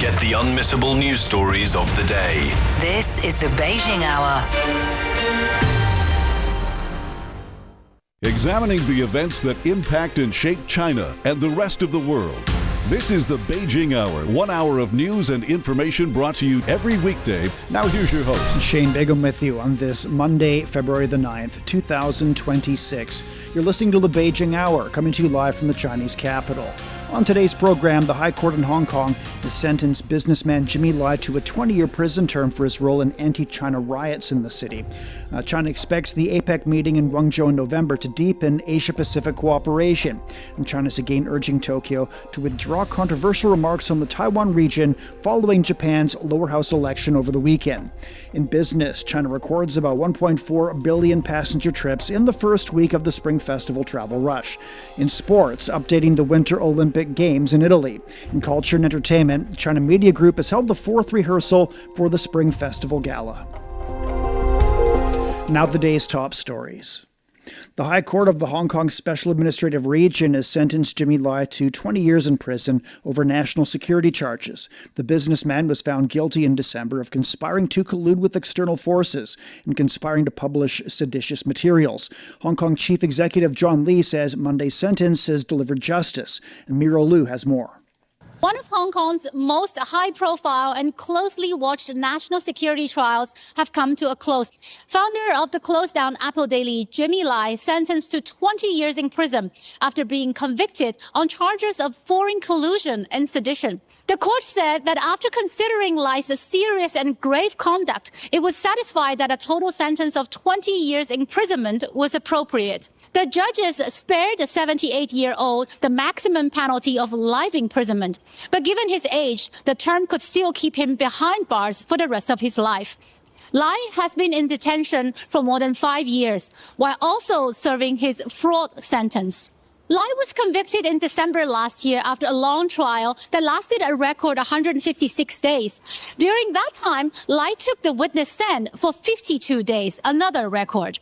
Get the unmissable news stories of the day. This is the Beijing Hour. Examining the events that impact and shape China and the rest of the world. This is the Beijing Hour, 1 hour of news and information brought to you every weekday. Now here's your host. Shane Begum with you on this Monday, February the 9th, 2026. You're listening to the Beijing Hour, coming to you live from the Chinese capital. On today's program, the High Court in Hong Kong has sentenced businessman Jimmy Lai to a 20-year prison term for his role in anti-China riots in the city. China expects the APEC meeting in Guangzhou in November to deepen Asia-Pacific cooperation. And China's again urging Tokyo to withdraw controversial remarks on the Taiwan region following Japan's lower house election over the weekend. In business, China records about 1.4 billion passenger trips in the first week of the Spring Festival travel rush. In sports, updating the Winter Olympic Games in Italy. In culture and entertainment, China Media Group has held the fourth rehearsal for the Spring Festival Gala. Now the day's top stories. The High Court of the Hong Kong Special Administrative Region has sentenced Jimmy Lai to 20 years in prison over national security charges. The businessman was found guilty in December of conspiring to collude with external forces and conspiring to publish seditious materials. Hong Kong Chief Executive John Lee says Monday's sentence has delivered justice, and Miro Liu has more. One of Hong Kong's most high-profile and closely watched national security trials have come to a close. Founder of the closed-down Apple Daily, Jimmy Lai, sentenced to 20 years in prison after being convicted on charges of foreign collusion and sedition. The court said that after considering Lai's serious and grave conduct, it was satisfied that a total sentence of 20 years imprisonment was appropriate. The judges spared the 78-year-old the maximum penalty of life imprisonment. But given his age, the term could still keep him behind bars for the rest of his life. Lai has been in detention for more than 5 years, while also serving his fraud sentence. Lai was convicted in December last year after a long trial that lasted a record 156 days. During that time, Lai took the witness stand for 52 days, another record.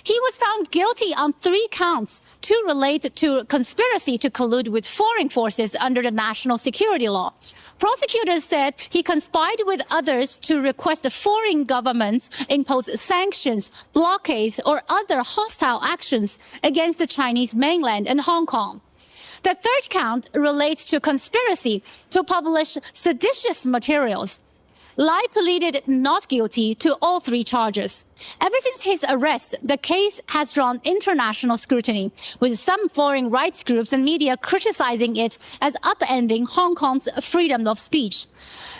He was found guilty on 3 counts, 2 relate to conspiracy to collude with foreign forces under the national security law. Prosecutors said he conspired with others to request foreign governments impose sanctions, blockades, or other hostile actions against the Chinese mainland and Hong Kong. The 3rd count relates to conspiracy to publish seditious materials. Lai pleaded not guilty to all 3 charges. Ever since his arrest, the case has drawn international scrutiny, with some foreign rights groups and media criticizing it as upending Hong Kong's freedom of speech.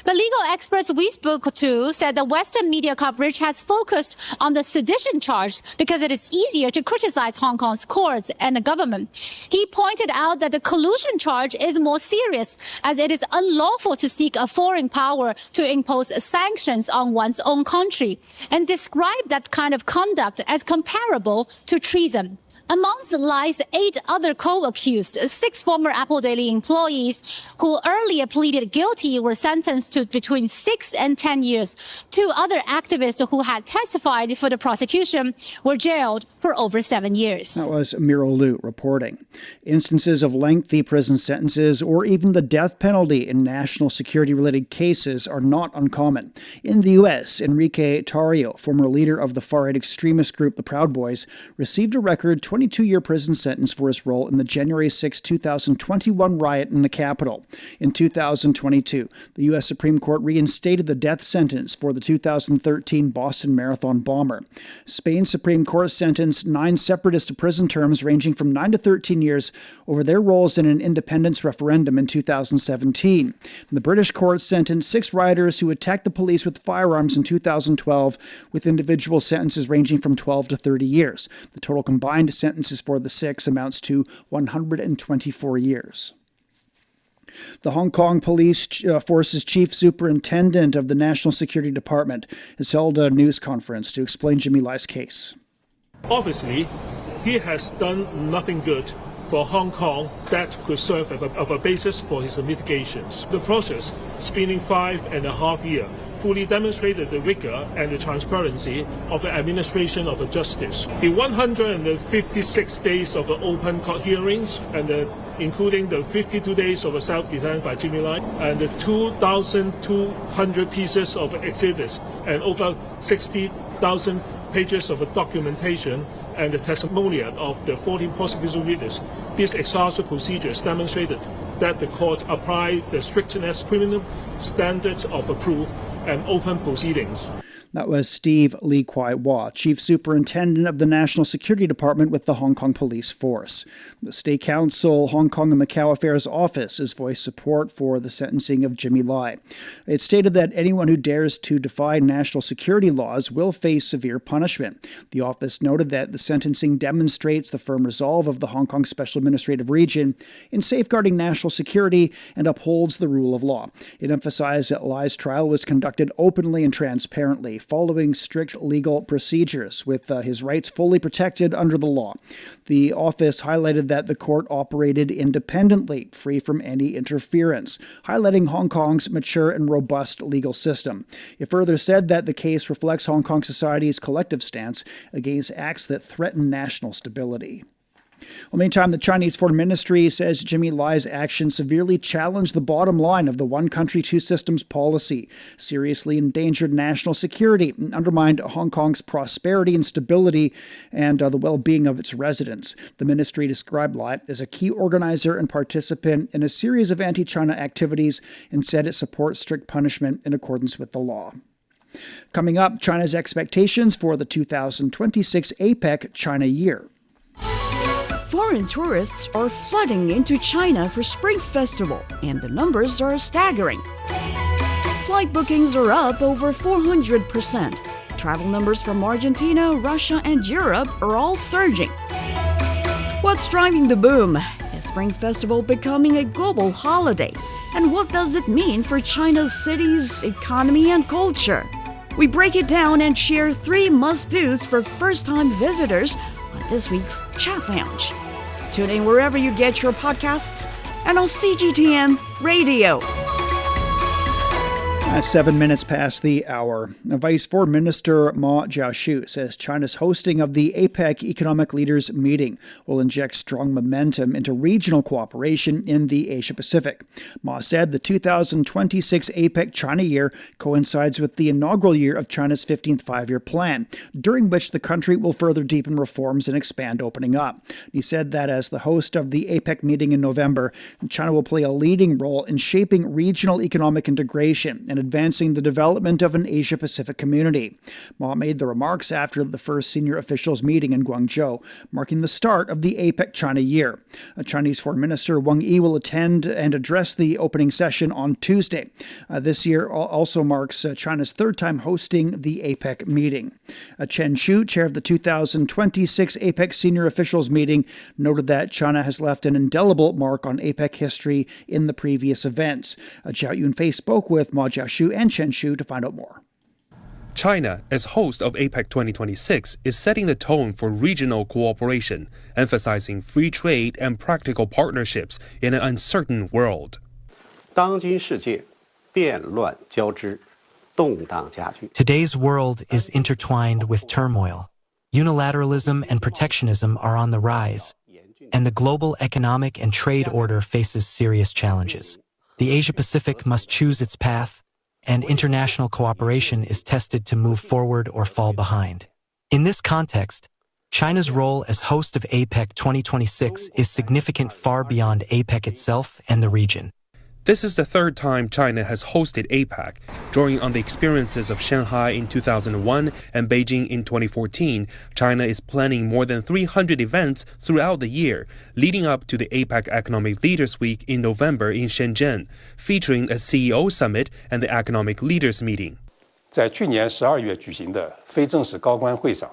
But legal experts we spoke to said the Western media coverage has focused on the sedition charge because it is easier to criticize Hong Kong's courts and the government. He pointed out that the collusion charge is more serious, as it is unlawful to seek a foreign power to impose sanctions on one's own country, and described that kind of conduct as comparable to treason. Amongst Lai's 8 other co-accused, 6 former Apple Daily employees who earlier pleaded guilty were sentenced to between 6 and 10 years. 2 other activists who had testified for the prosecution were jailed for over 7 years. That was Miro Liu reporting. Instances of lengthy prison sentences or even the death penalty in national security-related cases are not uncommon. In the U.S., Enrique Tarrio, former leader of the far-right extremist group the Proud Boys, received a record 22-year prison sentence for his role in the January 6, 2021 riot in the Capitol. In 2022, the U.S. Supreme Court reinstated the death sentence for the 2013 Boston Marathon bomber. Spain's Supreme Court sentenced 9 separatists to prison terms ranging from 9 to 13 years over their roles in an independence referendum in 2017. The British court sentenced 6 rioters who attacked the police with firearms in 2012, with individual sentences ranging from 12 to 30 years. The total combined sentences for the 6 amounts to 124 years. The Hong Kong Police Force's Chief Superintendent of the National Security Department has held a news conference to explain Jimmy Lai's case. Obviously, he has done nothing good for Hong Kong that could serve as a basis for his mitigations. The process, spanning 5.5 years, fully demonstrated the rigor and the transparency of the administration of justice. The 156 days of open court hearings and the including the 52 days of self-defense by Jimmy Lai and the 2,200 pieces of exhibits and over 60,000 pages of documentation and the testimonial of the 14 prosecution witnesses. These exhaustive procedures demonstrated that the court applied the strictness criminal standards of proof and open proceedings. That was Steve Lee Kwai-wah, Chief Superintendent of the National Security Department with the Hong Kong Police Force. The State Council Hong Kong and Macau Affairs Office has voiced support for the sentencing of Jimmy Lai. It stated that anyone who dares to defy national security laws will face severe punishment. The office noted that the sentencing demonstrates the firm resolve of the Hong Kong Special Administrative Region in safeguarding national security and upholds the rule of law. It emphasized that Lai's trial was conducted openly and transparently, following strict legal procedures, with his rights fully protected under the law. The office highlighted that the court operated independently, free from any interference, highlighting Hong Kong's mature and robust legal system. It further said that the case reflects Hong Kong society's collective stance against acts that threaten national stability. Well, meantime, the Chinese Foreign Ministry says Jimmy Lai's actions severely challenged the bottom line of the one country, two systems policy, seriously endangered national security, and undermined Hong Kong's prosperity and stability and the well-being of its residents. The ministry described Lai as a key organizer and participant in a series of anti-China activities and said it supports strict punishment in accordance with the law. Coming up, China's expectations for the 2026 APEC China Year. Foreign tourists are flooding into China for Spring Festival, and the numbers are staggering. Flight bookings are up over 400%. Travel numbers from Argentina, Russia, and Europe are all surging. What's driving the boom? Is Spring Festival becoming a global holiday? And what does it mean for China's cities, economy, and culture? We break it down and share 3 must-dos for first-time visitors on this week's Chat Lounge. Tune in wherever you get your podcasts and on CGTN Radio. 7 minutes past the hour. Vice Foreign Minister Ma Jiashu says China's hosting of the APEC Economic Leaders Meeting will inject strong momentum into regional cooperation in the Asia-Pacific. Ma said the 2026 APEC China Year coincides with the inaugural year of China's 15th five-year plan, during which the country will further deepen reforms and expand opening up. He said that as the host of the APEC meeting in November, China will play a leading role in shaping regional economic integration and advancing the development of an Asia-Pacific community. Ma made the remarks after the first senior officials meeting in Guangzhou, marking the start of the APEC China Year. Chinese Foreign Minister Wang Yi will attend and address the opening session on Tuesday. This year also marks China's third time hosting the APEC meeting. Chen Chu, chair of the 2026 APEC senior officials meeting, noted that China has left an indelible mark on APEC history in the previous events. Zhao Yunfei spoke with Ma Jiashu and Chen Chu to find out more. China, as host of APEC 2026, is setting the tone for regional cooperation, emphasizing free trade and practical partnerships in an uncertain world. Today's world is intertwined with turmoil. Unilateralism and protectionism are on the rise, and the global economic and trade order faces serious challenges. The Asia-Pacific must choose its path, and international cooperation is tested to move forward or fall behind. In this context, China's role as host of APEC 2026 is significant far beyond APEC itself and the region. This is the third time China has hosted APEC. Drawing on the experiences of Shanghai in 2001 and Beijing in 2014, China is planning more than 300 events throughout the year, leading up to the APEC Economic Leaders Week in November in Shenzhen, featuring a CEO summit and the Economic Leaders Meeting. 在去年12月举行的非正式高官会上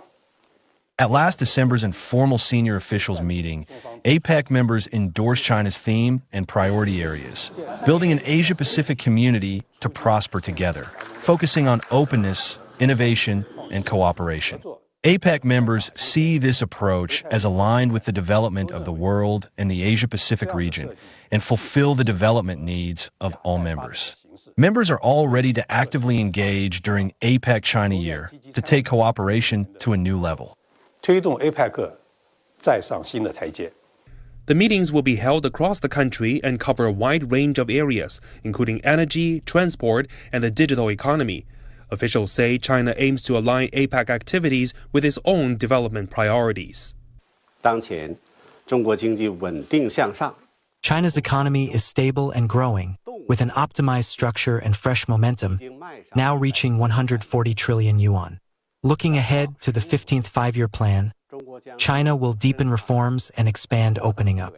At last December's informal senior officials meeting, APEC members endorsed China's theme and priority areas, building an Asia-Pacific community to prosper together, focusing on openness, innovation, and cooperation. APEC members see this approach as aligned with the development of the world and the Asia-Pacific region and fulfill the development needs of all members. Members are all ready to actively engage during APEC China Year to take cooperation to a new level. 推动 APEC 再上新的台阶。The meetings will be held across the country and cover a wide range of areas, including energy, transport, and the digital economy. Officials say China aims to align APEC activities with its own development priorities. 当前，中国经济稳定向上。 China's economy is stable and growing, with an optimized structure and fresh momentum, now reaching 140 trillion yuan. Looking ahead to the 15th five-year plan, China will deepen reforms and expand opening up.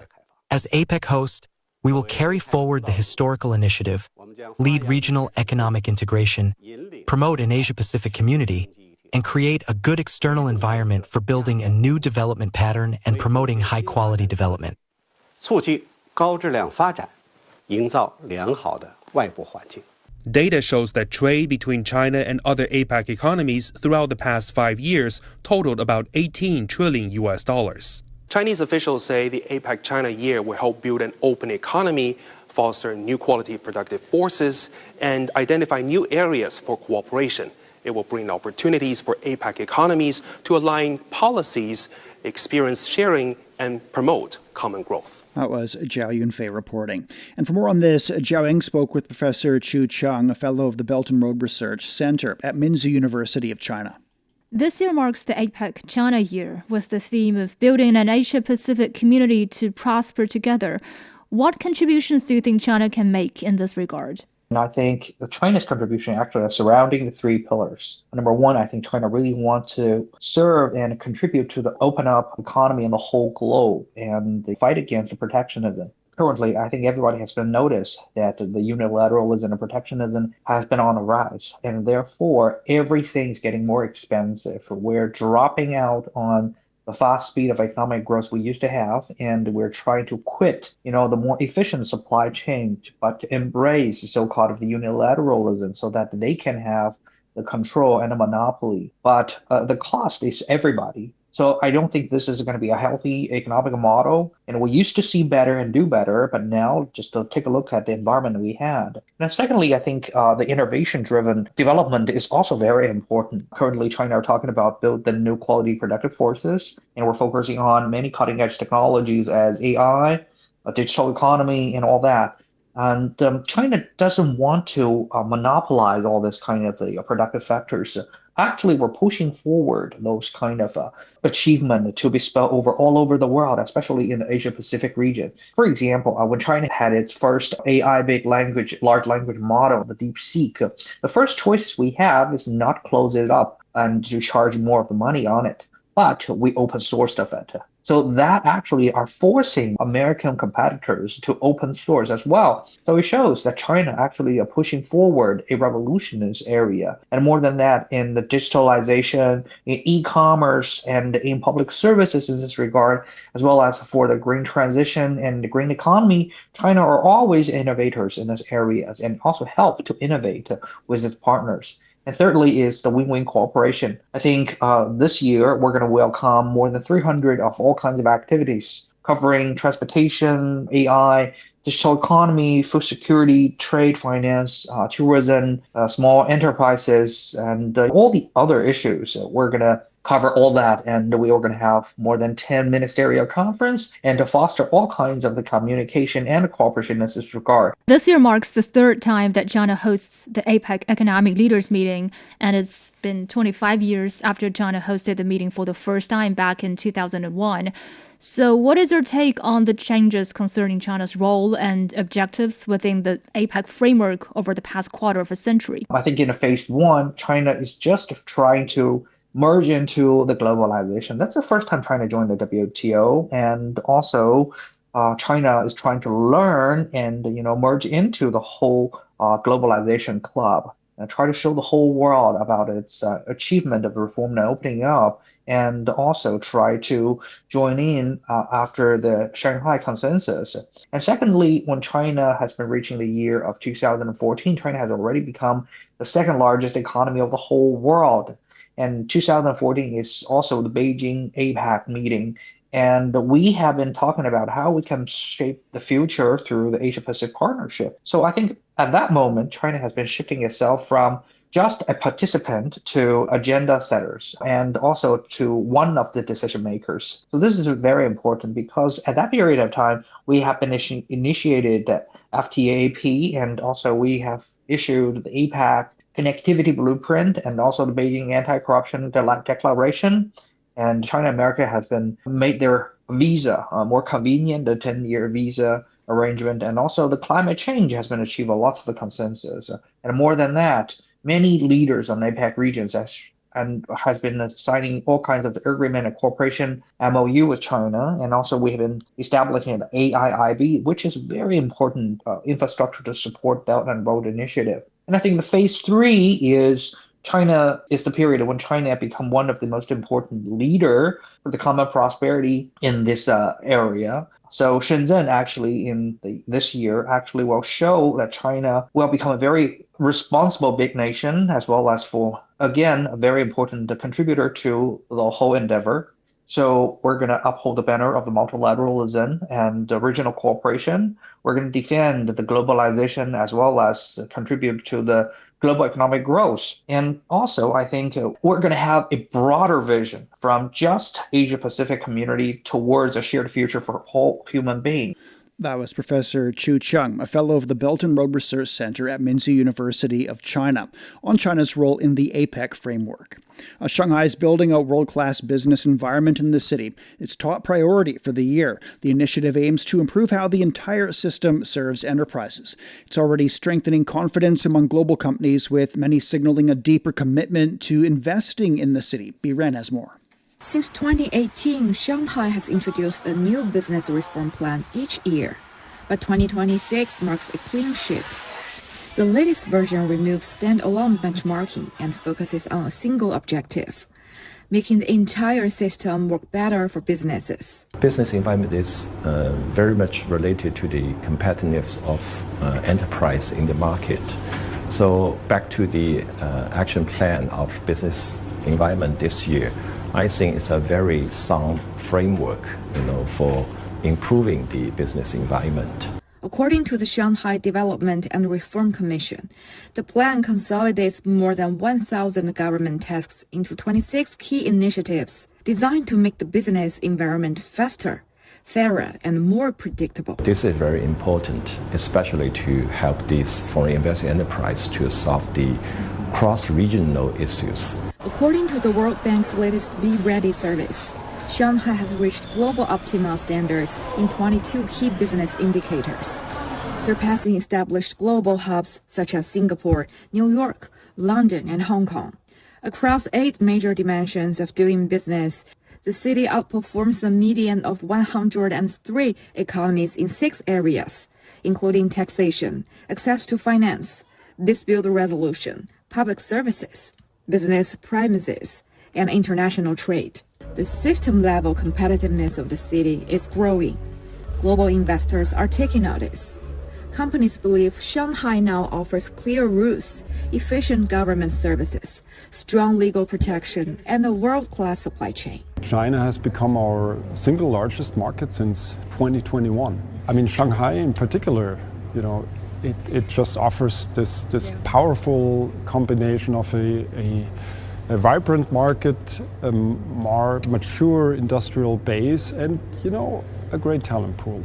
As APEC host, we will carry forward the historical initiative, lead regional economic integration, promote an Asia-Pacific community, and create a good external environment for building a new development pattern and promoting high-quality development. 促进高质量发展，营造良好的外部环境。 Data shows that trade between China and other APEC economies throughout the past 5 years totaled about 18 trillion US dollars. Chinese officials say the APEC China Year will help build an open economy, foster new quality productive forces, and identify new areas for cooperation. It will bring opportunities for APEC economies to align policies, experience sharing, and promote common growth. That was Zhao Yunfei reporting. And for more on this, Zhao Eng spoke with Professor Chu Cheng, a fellow of the Belt and Road Research Center at Minzu University of China. This year marks the APEC China Year with the theme of building an Asia-Pacific community to prosper together. What contributions do you think China can make in this regard? And I think China's contribution actually is surrounding the three pillars. Number one, I think China really wants to serve and contribute to the open up economy in the whole globe and the fight against protectionism. Currently, I think everybody has been noticed that the unilateralism and protectionism has been on the rise. And therefore, everything's getting more expensive. We're dropping out on the fast speed of economic growth we used to have, and we're trying to quit, the more efficient supply chain, but to embrace the so-called the unilateralism so that they can have the control and a monopoly. But the cost is everybody. So I don't think this is going to be a healthy economic model. And we used to see better and do better, but now just to take a look at the environment we had. And secondly, I think the innovation-driven development is also very important. Currently, China are talking about build the new quality productive forces, and we're focusing on many cutting-edge technologies as AI, a digital economy, and all that. And China doesn't want to monopolize all this kind of productive factors. Actually, we're pushing forward those kind of achievement to be spelled all over the world, especially in the Asia-Pacific region. For example, when China had its first AI large language model, the DeepSeek, the first choices we have is not close it up and to charge more of the money on it, but we open sourced it. So that actually are forcing American competitors to open source as well. So it shows that China actually are pushing forward a revolution in this area. And more than that, in the digitalization, in e-commerce, and in public services in this regard, as well as for the green transition and the green economy, China are always innovators in these areas and also help to innovate with its partners. And thirdly is the win-win cooperation. I think this year we're going to welcome more than 300 of all kinds of activities covering transportation, AI, digital economy, food security, trade, finance, tourism, small enterprises, and all the other issues. We're going to cover all that, and we are going to have more than 10 ministerial conference and to foster all kinds of the communication and cooperation in this regard. This year marks the third time that China hosts the APEC Economic Leaders Meeting, and it's been 25 years after China hosted the meeting for the first time back in 2001. So what is your take on the changes concerning China's role and objectives within the APEC framework over the past quarter of a century? I think in phase one, China is just trying to merge into the globalization. That's the first time China joined the WTO, and also China is trying to learn and merge into the whole globalization club and try to show the whole world about its achievement of reform and opening up, and also try to join in after the Shanghai Consensus. And secondly, when China has been reaching the year of 2014, China has already become the second largest economy of the whole world. And 2014 is also the Beijing APEC meeting. And we have been talking about how we can shape the future through the Asia-Pacific partnership. So I think at that moment, China has been shifting itself from just a participant to agenda setters and also to one of the decision makers. So this is very important because at that period of time, we have been initiated the FTAP, and also we have issued the APEC Connectivity Blueprint and also the Beijing Anti-Corruption Declaration. And China and America has been made their visa more convenient, the 10-year visa arrangement, and also the climate change has been achieved lots of the consensus. And more than that, many leaders on APEC regions has been signing all kinds of agreement and cooperation MOU with China, and also we have been establishing the AIIB, which is very important infrastructure to support Belt and Road Initiative. And I think the phase 3 is China is the period when China become one of the most important leader for the common prosperity in this area. So Shenzhen actually this year actually will show that China will become a very responsible big nation, as well as again, a very important contributor to the whole endeavor. So we're going to uphold the banner of the multilateralism and the regional cooperation. We're going to defend the globalization as well as contribute to the global economic growth. And also, I think we're going to have a broader vision from just Asia-Pacific community towards a shared future for all human beings. That was Professor Chu Chung, a fellow of the Belt and Road Research Center at Minzu University of China, on China's role in the APEC framework. Shanghai is building a world-class business environment in the city, its top priority for the year. The initiative aims to improve how the entire system serves enterprises. It's already strengthening confidence among global companies, with many signaling a deeper commitment to investing in the city. Biren has more. Since 2018, Shanghai has introduced a new business reform plan each year, but 2026 marks a clean shift. The latest version removes standalone benchmarking and focuses on a single objective, making the entire system work better for businesses. Business environment is very much related to the competitiveness of enterprise in the market. So back to the action plan of business environment this year, I think it's a very sound framework, for improving the business environment. According to the Shanghai Development and Reform Commission, the plan consolidates more than 1,000 government tasks into 26 key initiatives designed to make the business environment faster, fairer, and more predictable. This is very important, especially to help these foreign investing enterprises to solve the cross-regional issues. According to the World Bank's latest Be Ready service, Shanghai has reached global optimal standards in 22 key business indicators, surpassing established global hubs such as Singapore, New York, London, and Hong Kong. Across 8 major dimensions of doing business, the city outperforms the median of 103 economies in 6 areas, including taxation, access to finance, dispute resolution, public services, business premises, and international trade. The system-level competitiveness of the city is growing. Global investors are taking notice. Companies believe Shanghai now offers clear rules, efficient government services, strong legal protection, and a world-class supply chain. China has become our single largest market since 2021. I mean, Shanghai in particular, it just offers this powerful combination of a vibrant market, a more mature industrial base, and, a great talent pool.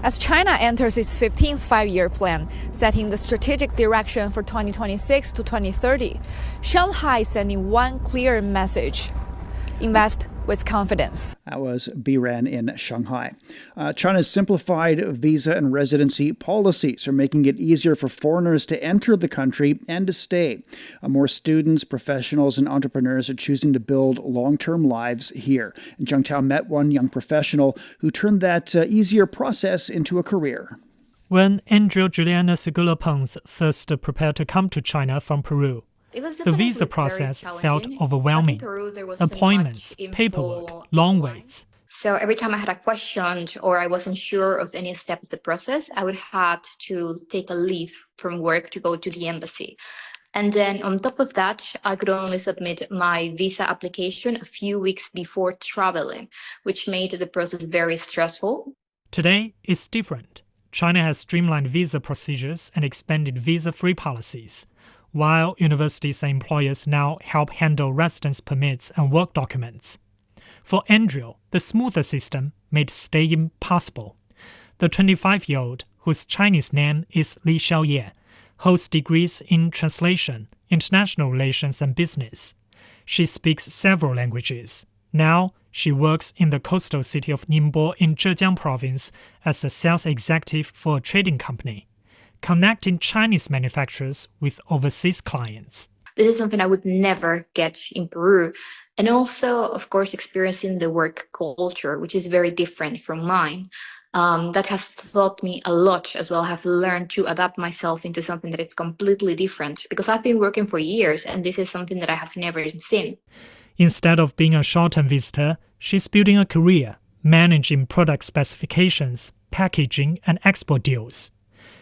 As China enters its 15th five-year plan, setting the strategic direction for 2026 to 2030, Shanghai is sending one clear message: invest with confidence. That was Biren in Shanghai. China's simplified visa and residency policies are making it easier for foreigners to enter the country and to stay. More students, professionals, and entrepreneurs are choosing to build long-term lives here. And Zheng Tao met one young professional who turned that easier process into a career. When Andrea Juliana Segula-Pons first prepared to come to China from Peru, the visa process felt overwhelming. Appointments, paperwork, long waits. So every time I had a question or I wasn't sure of any step of the process, I would have to take a leave from work to go to the embassy. And then on top of that, I could only submit my visa application a few weeks before traveling, which made the process very stressful. Today is different. China has streamlined visa procedures and expanded visa-free policies. while universities and employers now help handle residence permits and work documents. For Andrew, the smoother system made staying possible. The 25-year-old, whose Chinese name is Li Xiaoye, holds degrees in translation, international relations, and business. She speaks several languages. Now, she works in the coastal city of Ningbo in Zhejiang province as a sales executive for a trading company, connecting Chinese manufacturers with overseas clients. This is something I would never get in Peru. And also, of course, experiencing the work culture, which is very different from mine. That has taught me a lot as well. I have learned to adapt myself into something that is completely different because I've been working for years and this is something that I have never seen. Instead of being a short-term visitor, she's building a career, managing product specifications, packaging, and export deals.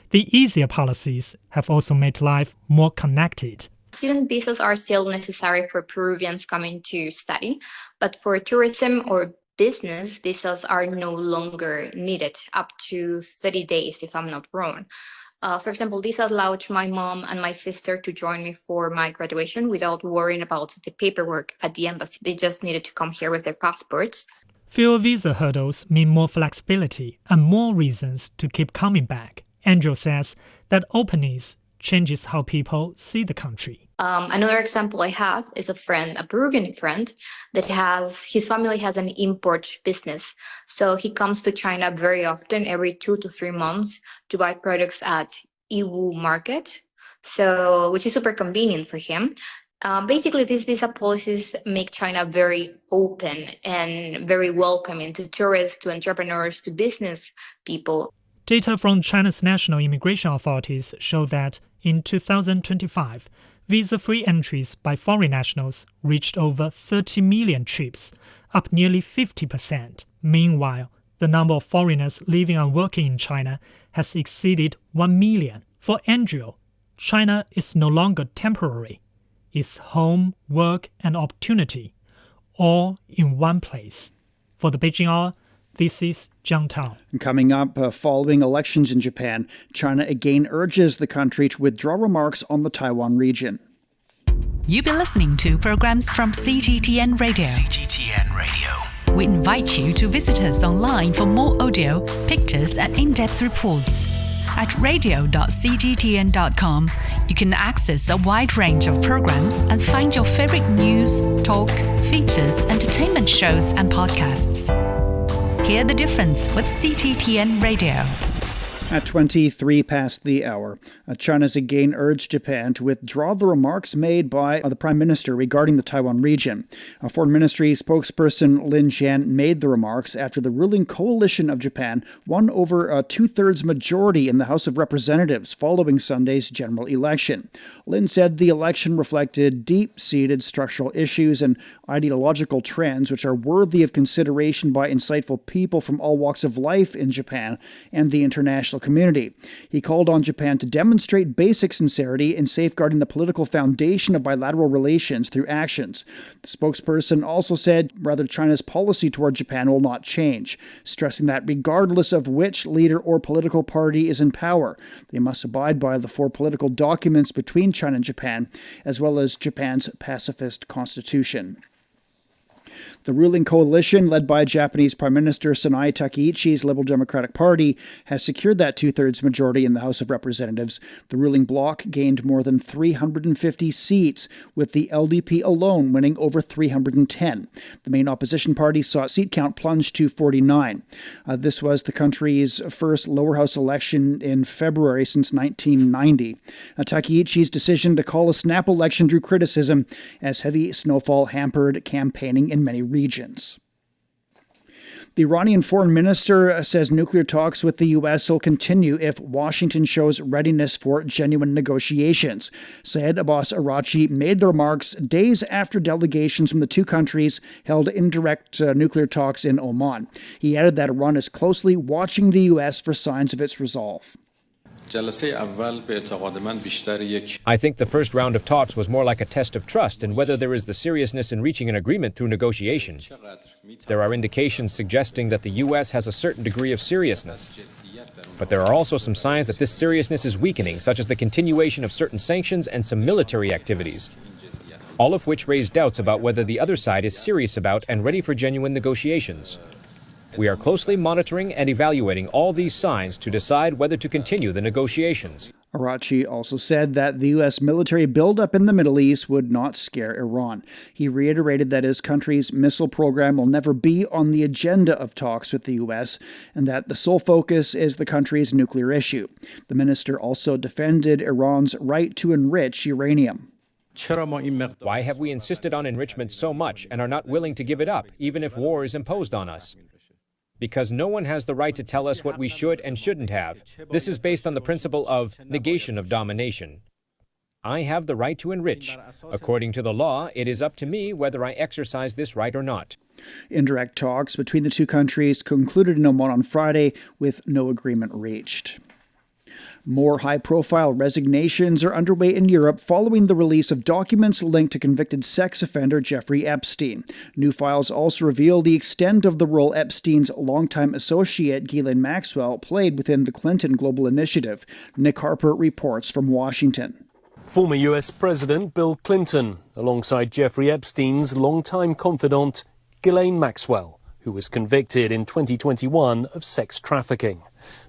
The easier policies have also made life more connected. Student visas are still necessary for Peruvians coming to study, but for tourism or business, visas are no longer needed, up to 30 days if I'm not wrong. For example, this allowed my mom and my sister to join me for my graduation without worrying about the paperwork at the embassy. They just needed to come here with their passports. Fewer visa hurdles mean more flexibility and more reasons to keep coming back. Andrew says that openness changes how people see the country. Another example I have is a Peruvian friend that his family has an import business. So he comes to China very often, every 2 to 3 months, to buy products at Yiwu market, which is super convenient for him. Basically, these visa policies make China very open and very welcoming to tourists, to entrepreneurs, to business people. Data from China's national immigration authorities show that in 2025, visa-free entries by foreign nationals reached over 30 million trips, up nearly 50%. Meanwhile, the number of foreigners living and working in China has exceeded 1 million. For Andrew, China is no longer temporary. It's home, work, and opportunity, all in one place. For the Beijing Hour, this is Jiang Tao. Coming up, following elections in Japan, China again urges the country to withdraw remarks on the Taiwan region. You've been listening to programs from CGTN Radio. CGTN Radio. We invite you to visit us online for more audio, pictures, and in-depth reports. At radio.cgtn.com, you can access a wide range of programs and find your favorite news, talk, features, entertainment shows, and podcasts. Hear the difference with CGTN Radio. At 23 past the hour, China's again urged Japan to withdraw the remarks made by the Prime Minister regarding the Taiwan region. Foreign Ministry spokesperson Lin Jian made the remarks after the ruling coalition of Japan won over a two-thirds majority in the House of Representatives following Sunday's general election. Lin said the election reflected deep-seated structural issues and ideological trends which are worthy of consideration by insightful people from all walks of life in Japan and the international community. He called on Japan to demonstrate basic sincerity in safeguarding the political foundation of bilateral relations through actions. The spokesperson also said China's policy toward Japan will not change, stressing that regardless of which leader or political party is in power, they must abide by the 4 political documents between China and Japan, as well as Japan's pacifist constitution. The ruling coalition, led by Japanese Prime Minister Sanae Takaichi's Liberal Democratic Party, has secured that two-thirds majority in the House of Representatives. The ruling bloc gained more than 350 seats, with the LDP alone winning over 310. The main opposition party saw seat count plunge to 49. This was the country's first lower house election in February since 1990. Takaichi's decision to call a snap election drew criticism as heavy snowfall hampered campaigning in many regions. The Iranian foreign minister says nuclear talks with the U.S. will continue if Washington shows readiness for genuine negotiations. Syed Abbas Araghchi made the remarks days after delegations from the two countries held indirect nuclear talks in Oman. He added that Iran is closely watching the U.S. for signs of its resolve. I think the first round of talks was more like a test of trust and whether there is the seriousness in reaching an agreement through negotiation. There are indications suggesting that the U.S. has a certain degree of seriousness. But there are also some signs that this seriousness is weakening, such as the continuation of certain sanctions and some military activities, all of which raise doubts about whether the other side is serious about and ready for genuine negotiations. We are closely monitoring and evaluating all these signs to decide whether to continue the negotiations. Araghchi also said that the U.S. military buildup in the Middle East would not scare Iran. He reiterated that his country's missile program will never be on the agenda of talks with the U.S. and that the sole focus is the country's nuclear issue. The minister also defended Iran's right to enrich uranium. Why have we insisted on enrichment so much and are not willing to give it up, even if war is imposed on us? Because no one has the right to tell us what we should and shouldn't have. This is based on the principle of negation of domination. I have the right to enrich. According to the law, it is up to me whether I exercise this right or not. Indirect talks between the two countries concluded in Oman on Friday with no agreement reached. More high-profile resignations are underway in Europe following the release of documents linked to convicted sex offender Jeffrey Epstein. New files also reveal the extent of the role Epstein's longtime associate Ghislaine Maxwell played within the Clinton Global Initiative. Nick Harper reports from Washington. Former U.S. President Bill Clinton, alongside Jeffrey Epstein's longtime confidant Ghislaine Maxwell, who was convicted in 2021 of sex trafficking.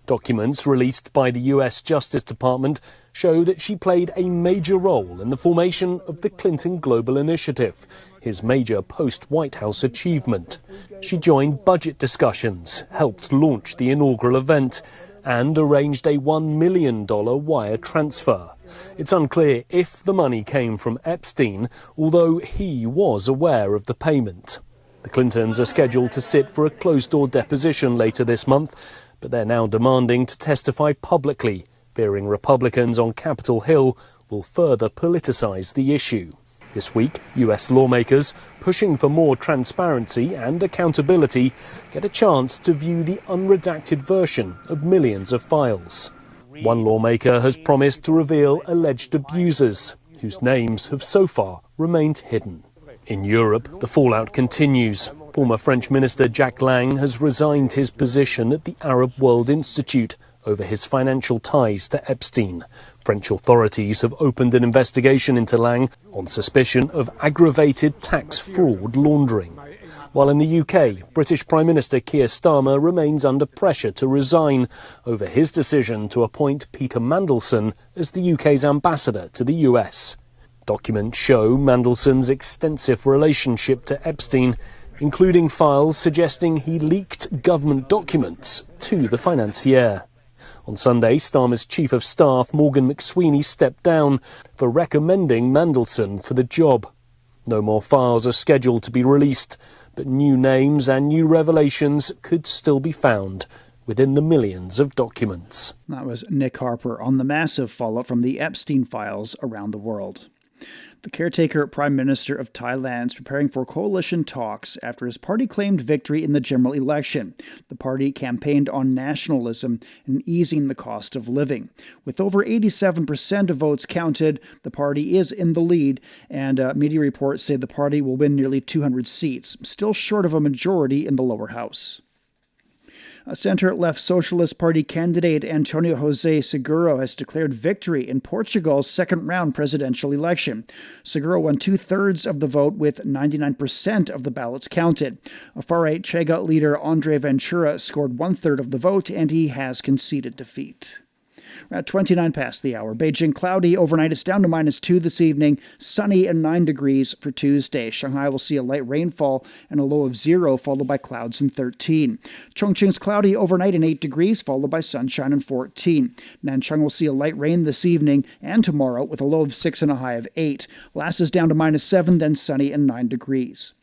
Documents released by the U.S. Justice Department show that she played a major role in the formation of the Clinton Global Initiative, his major post-White House achievement. She joined budget discussions, helped launch the inaugural event, and arranged a $1 million wire transfer. It's unclear if the money came from Epstein, although he was aware of the payment. The Clintons are scheduled to sit for a closed-door deposition later this month, but they're now demanding to testify publicly, fearing Republicans on Capitol Hill will further politicize the issue. This week, U.S. lawmakers, pushing for more transparency and accountability, get a chance to view the unredacted version of millions of files. One lawmaker has promised to reveal alleged abusers, whose names have so far remained hidden. In Europe, the fallout continues. Former French Minister Jacques Lang has resigned his position at the Arab World Institute over his financial ties to Epstein. French authorities have opened an investigation into Lang on suspicion of aggravated tax fraud laundering. While in the UK, British Prime Minister Keir Starmer remains under pressure to resign over his decision to appoint Peter Mandelson as the UK's ambassador to the US. Documents show Mandelson's extensive relationship to Epstein, including files suggesting he leaked government documents to the financier. On Sunday, Starmer's Chief of Staff, Morgan McSweeney, stepped down for recommending Mandelson for the job. No more files are scheduled to be released, but new names and new revelations could still be found within the millions of documents. That was Nick Harper on the massive fallout from the Epstein files around the world. The caretaker Prime Minister of Thailand is preparing for coalition talks after his party claimed victory in the general election. The party campaigned on nationalism and easing the cost of living. With over 87% of votes counted, the party is in the lead, and media reports say the party will win nearly 200 seats, still short of a majority in the lower house. A centre-left Socialist Party candidate Antonio José Seguro has declared victory in Portugal's second-round presidential election. Seguro won two-thirds of the vote with 99% of the ballots counted. A far-right Chega leader André Ventura scored one-third of the vote, and he has conceded defeat. We're at 29 past the hour. Beijing cloudy overnight. It's down to -2 this evening. Sunny and 9 degrees for Tuesday. Shanghai will see a light rainfall and a low of 0, followed by clouds and 13. Chongqing's cloudy overnight and 8 degrees, followed by sunshine and 14. Nanchang will see a light rain this evening and tomorrow with a low of 6 and a high of 8. Lhasa is down to -7, then sunny and 9 degrees.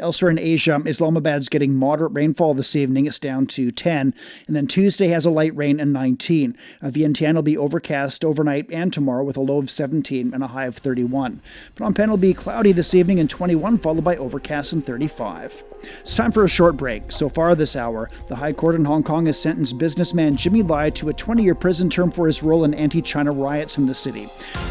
Elsewhere in Asia, Islamabad's getting moderate rainfall this evening. It's down to 10. And then Tuesday has a light rain and 19. Vientiane will be overcast overnight and tomorrow with a low of 17 and a high of 31. Phnom Penh will be cloudy this evening and 21, followed by overcast and 35. It's time for a short break. So far this hour, the High Court in Hong Kong has sentenced businessman Jimmy Lai to a 20-year prison term for his role in anti-China riots in the city.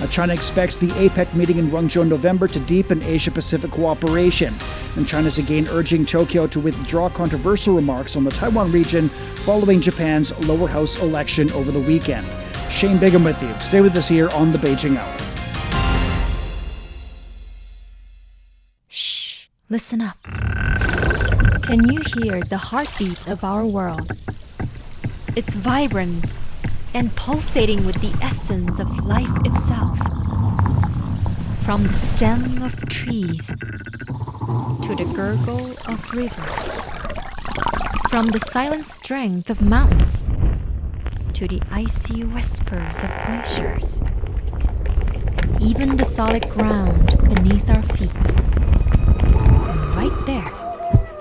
China expects the APEC meeting in Guangzhou in November to deepen Asia-Pacific cooperation. And China's again urging Tokyo to withdraw controversial remarks on the Taiwan region following Japan's lower house election over the weekend. Shane Bigham with you. Stay with us here on the Beijing Hour. Shh, listen up. Can you hear the heartbeat of our world? It's vibrant and pulsating with the essence of life itself. From the stem of trees to the gurgle of rivers. From the silent strength of mountains to the icy whispers of glaciers. Even the solid ground beneath our feet. And right there,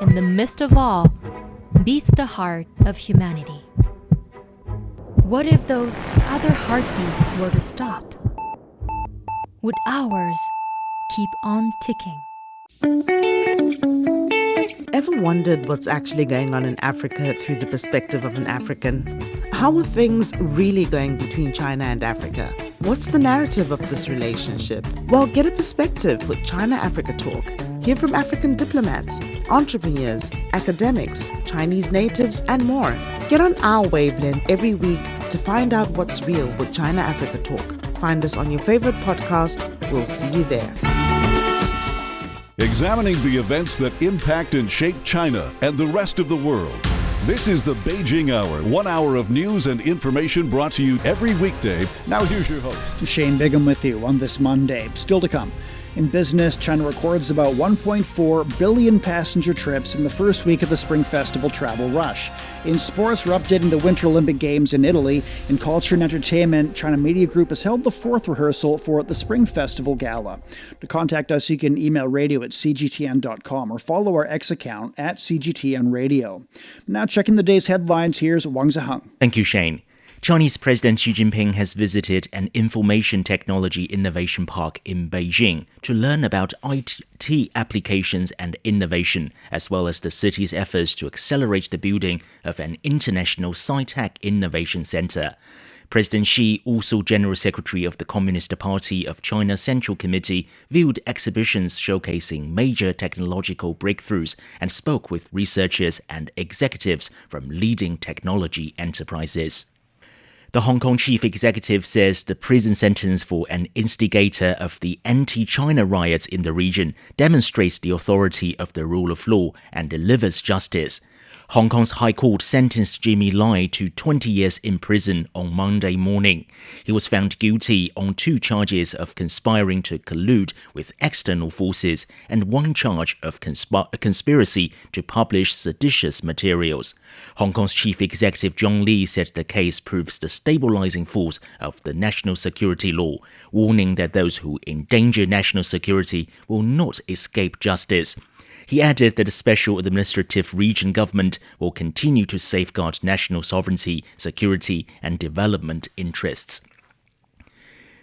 in the midst of all, beats the heart of humanity. What if those other heartbeats were to stop? Would ours keep on ticking? Ever wondered what's actually going on in Africa through the perspective of an African? How are things really going between China and Africa? What's the narrative of this relationship? Well, get a perspective with China-Africa Talk. Hear from African diplomats, entrepreneurs, academics, Chinese natives, and more. Get on our wavelength every week to find out what's real with China-Africa Talk. Find us on your favorite podcast. We'll see you there. Examining the events that impact and shape China and the rest of the world. This is the Beijing Hour, 1 hour of news and information brought to you every weekday. Now here's your host. Shane Bigham with you on this Monday. Still to come. In business, China records about 1.4 billion passenger trips in the first week of the Spring Festival travel rush. In sports, we're updating the Winter Olympic Games in Italy. In culture and entertainment, China Media Group has held the 4th rehearsal for the Spring Festival Gala. To contact us, you can email radio@cgtn.com or follow our X account @CGTN Radio. Now checking the day's headlines, here's Wang Ziheng. Thank you, Shane. Chinese President Xi Jinping has visited an information technology innovation park in Beijing to learn about IT applications and innovation, as well as the city's efforts to accelerate the building of an international sci-tech innovation center. President Xi, also General Secretary of the Communist Party of China Central Committee, viewed exhibitions showcasing major technological breakthroughs and spoke with researchers and executives from leading technology enterprises. The Hong Kong chief executive says the prison sentence for an instigator of the anti-China riots in the region demonstrates the authority of the rule of law and delivers justice. Hong Kong's High Court sentenced Jimmy Lai to 20 years in prison on Monday morning. He was found guilty on 2 charges of conspiring to collude with external forces and 1 charge of conspiracy to publish seditious materials. Hong Kong's chief executive John Lee said the case proves the stabilizing force of the national security law, warning that those who endanger national security will not escape justice. He added that the Special Administrative Region government will continue to safeguard national sovereignty, security, and development interests.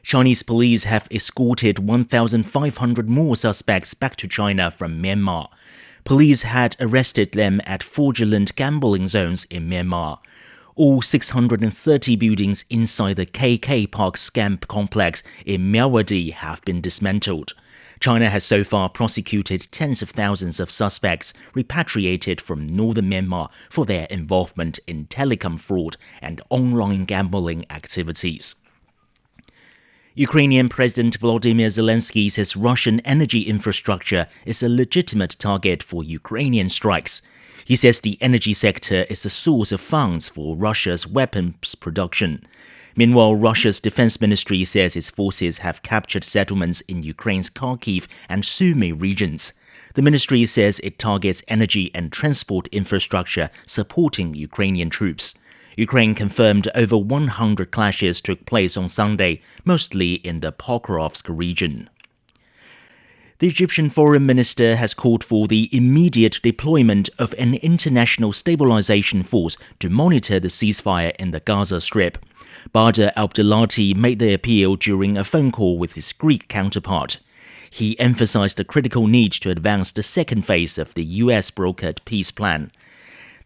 Chinese police have escorted 1,500 more suspects back to China from Myanmar. Police had arrested them at fraudulent gambling zones in Myanmar. All 630 buildings inside the KK Park scam complex in Myawaddy have been dismantled. China has so far prosecuted tens of thousands of suspects repatriated from northern Myanmar for their involvement in telecom fraud and online gambling activities. Ukrainian President Volodymyr Zelensky says Russian energy infrastructure is a legitimate target for Ukrainian strikes. He says the energy sector is a source of funds for Russia's weapons production. Meanwhile, Russia's defense ministry says its forces have captured settlements in Ukraine's Kharkiv and Sumy regions. The ministry says it targets energy and transport infrastructure supporting Ukrainian troops. Ukraine confirmed over 100 clashes took place on Sunday, mostly in the Pokrovsk region. The Egyptian foreign minister has called for the immediate deployment of an international stabilization force to monitor the ceasefire in the Gaza Strip. Badr Abdelati made the appeal during a phone call with his Greek counterpart. He emphasized the critical need to advance the second phase of the US-brokered peace plan.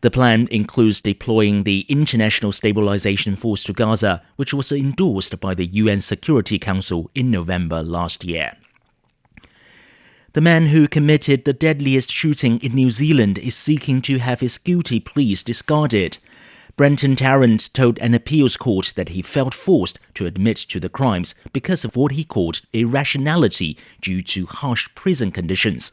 The plan includes deploying the International Stabilization Force to Gaza, which was endorsed by the UN Security Council in November last year. The man who committed the deadliest shooting in New Zealand is seeking to have his guilty pleas discarded. Brenton Tarrant told an appeals court that he felt forced to admit to the crimes because of what he called irrationality due to harsh prison conditions.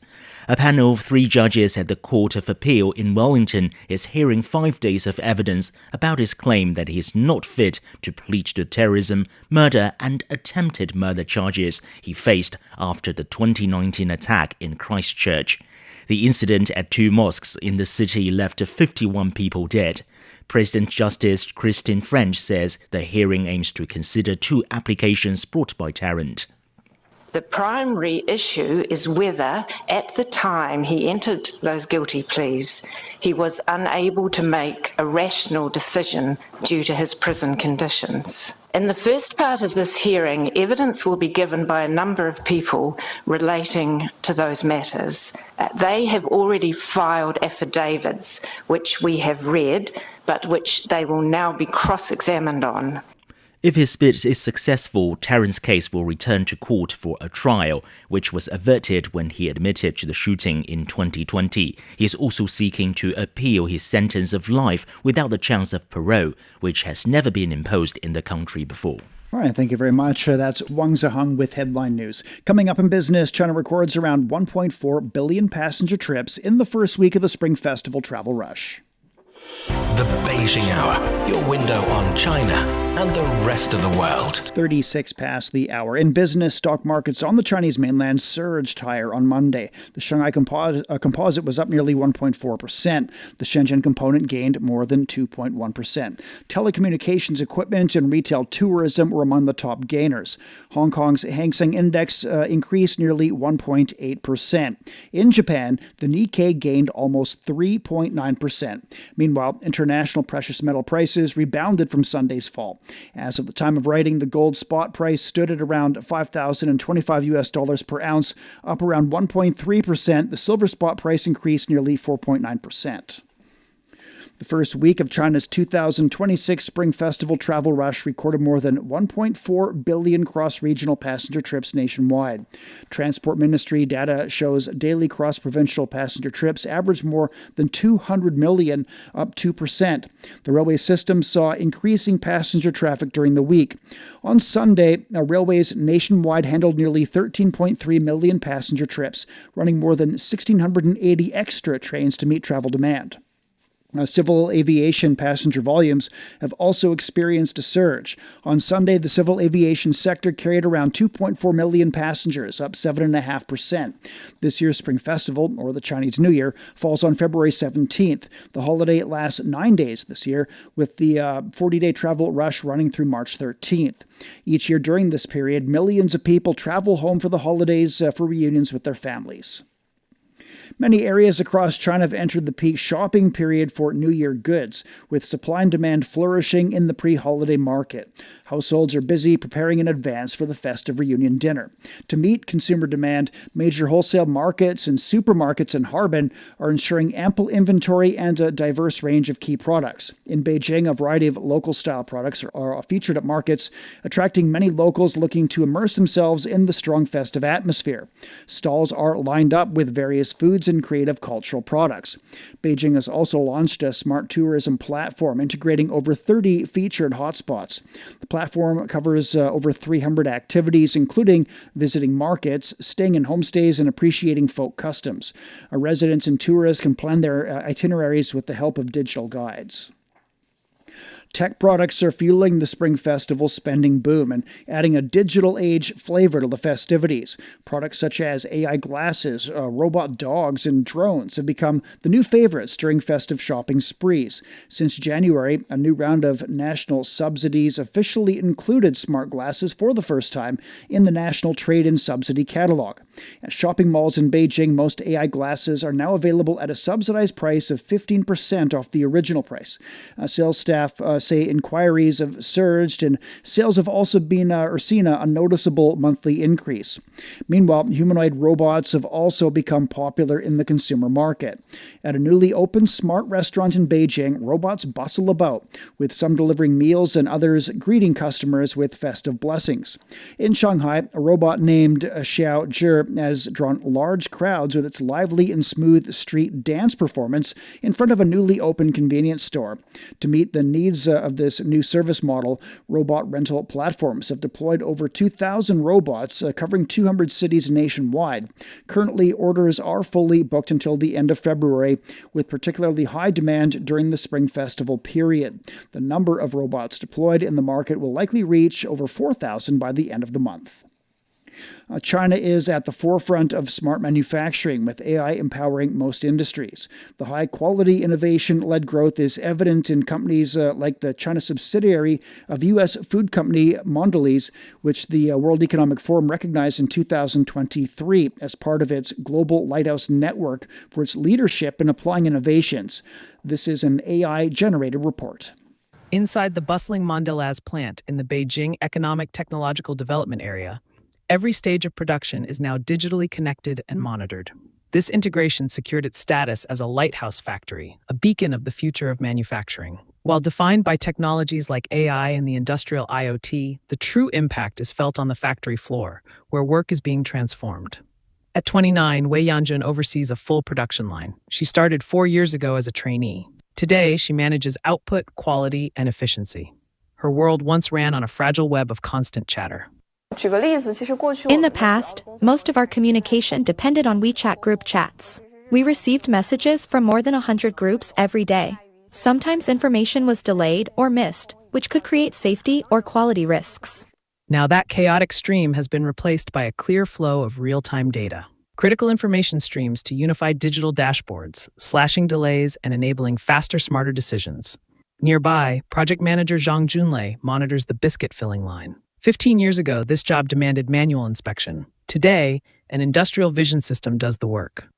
A panel of 3 judges at the Court of Appeal in Wellington is hearing 5 days of evidence about his claim that he is not fit to plead to terrorism, murder and attempted murder charges he faced after the 2019 attack in Christchurch. The incident at 2 mosques in the city left 51 people dead. President Justice Christine French says the hearing aims to consider 2 applications brought by Tarrant. The primary issue is whether, at the time he entered those guilty pleas, he was unable to make a rational decision due to his prison conditions. In the first part of this hearing, evidence will be given by a number of people relating to those matters. They have already filed affidavits, which we have read, but which they will now be cross-examined on. If his bid is successful, Tarrant's case will return to court for a trial, which was averted when he admitted to the shooting in 2020. He is also seeking to appeal his sentence of life without the chance of parole, which has never been imposed in the country before. All right, thank you very much. That's Wang Ziheng with Headline News. Coming up in business, China records around 1.4 billion passenger trips in the first week of the Spring Festival travel rush. The Beijing Hour, your window on China and the rest of the world. 36 past the hour. In business, stock markets on the Chinese mainland surged higher on Monday. The Shanghai composite was up nearly 1.4%. The Shenzhen component gained more than 2.1%. Telecommunications equipment and retail tourism were among the top gainers. Hong Kong's Hang Seng Index increased nearly 1.8%. In Japan, the Nikkei gained almost 3.9%. Meanwhile, international precious metal prices rebounded from Sunday's fall. As of the time of writing, the gold spot price stood at around $5,025 per ounce, up around 1.3%. The silver spot price increased nearly 4.9%. The first week of China's 2026 Spring Festival travel rush recorded more than 1.4 billion cross-regional passenger trips nationwide. Transport Ministry data shows daily cross-provincial passenger trips averaged more than 200 million, up 2%. The railway system saw increasing passenger traffic during the week. On Sunday, railways nationwide handled nearly 13.3 million passenger trips, running more than 1,680 extra trains to meet travel demand. Civil aviation passenger volumes have also experienced a surge. On Sunday, the civil aviation sector carried around 2.4 million passengers, up 7.5%. This year's Spring Festival, or the Chinese New Year, falls on February 17th. The holiday lasts 9 days this year, with the 40-day travel rush running through March 13th. Each year during this period, millions of people travel home for the holidays for reunions with their families. Many areas across China have entered the peak shopping period for New Year goods, with supply and demand flourishing in the pre-holiday market. Households are busy preparing in advance for the festive reunion dinner. To meet consumer demand, major wholesale markets and supermarkets in Harbin are ensuring ample inventory and a diverse range of key products. In Beijing, a variety of local-style products are featured at markets, attracting many locals looking to immerse themselves in the strong festive atmosphere. Stalls are lined up with various foods and creative cultural products. Beijing has also launched a smart tourism platform integrating over 30 featured hotspots. The platform covers over 300 activities, including visiting markets, staying in homestays, and appreciating folk customs. Residents and tourists can plan their itineraries with the help of digital guides. Tech products are fueling the Spring Festival spending boom and adding a digital age flavor to the festivities. Products such as AI glasses, robot dogs, and drones have become the new favorites during festive shopping sprees. Since January, a new round of national subsidies officially included smart glasses for the first time in the National Trade-in Subsidy Catalog. At shopping malls in Beijing, most AI glasses are now available at a subsidized price of 15% off the original price. Sales staff say inquiries have surged and sales have also seen a noticeable monthly increase. Meanwhile, humanoid robots have also become popular in the consumer market. At a newly opened smart restaurant in Beijing, robots bustle about, with some delivering meals and others greeting customers with festive blessings. In Shanghai, a robot named Xiao Zhi has drawn large crowds with its lively and smooth street dance performance in front of a newly opened convenience store. To meet the needs of this new service model, robot rental platforms have deployed over 2,000 robots covering 200 cities nationwide. Currently, orders are fully booked until the end of February, with particularly high demand during the Spring Festival period. The number of robots deployed in the market will likely reach over 4,000 by the end of the month. China is at the forefront of smart manufacturing, with AI empowering most industries. The high-quality, innovation-led growth is evident in companies like the China subsidiary of U.S. food company Mondelez, which the World Economic Forum recognized in 2023 as part of its Global Lighthouse Network for its leadership in applying innovations. This is an AI-generated report. Inside the bustling Mondelez plant in the Beijing Economic Technological Development Area, every stage of production is now digitally connected and monitored. This integration secured its status as a lighthouse factory, a beacon of the future of manufacturing. While defined by technologies like AI and the industrial IoT, the true impact is felt on the factory floor, where work is being transformed. At 29, Wei Yanjun oversees a full production line. She started 4 years ago as a trainee. Today, she manages output, quality, and efficiency. Her world once ran on a fragile web of constant chatter. In the past, most of our communication depended on WeChat group chats. We received messages from more than 100 groups every day. Sometimes information was delayed or missed, which could create safety or quality risks. Now that chaotic stream has been replaced by a clear flow of real-time data. Critical information streams to unified digital dashboards, slashing delays and enabling faster, smarter decisions. Nearby, project manager Zhang Junlei monitors the biscuit filling line. 15 years ago, this job demanded manual inspection. Today, an industrial vision system does the work.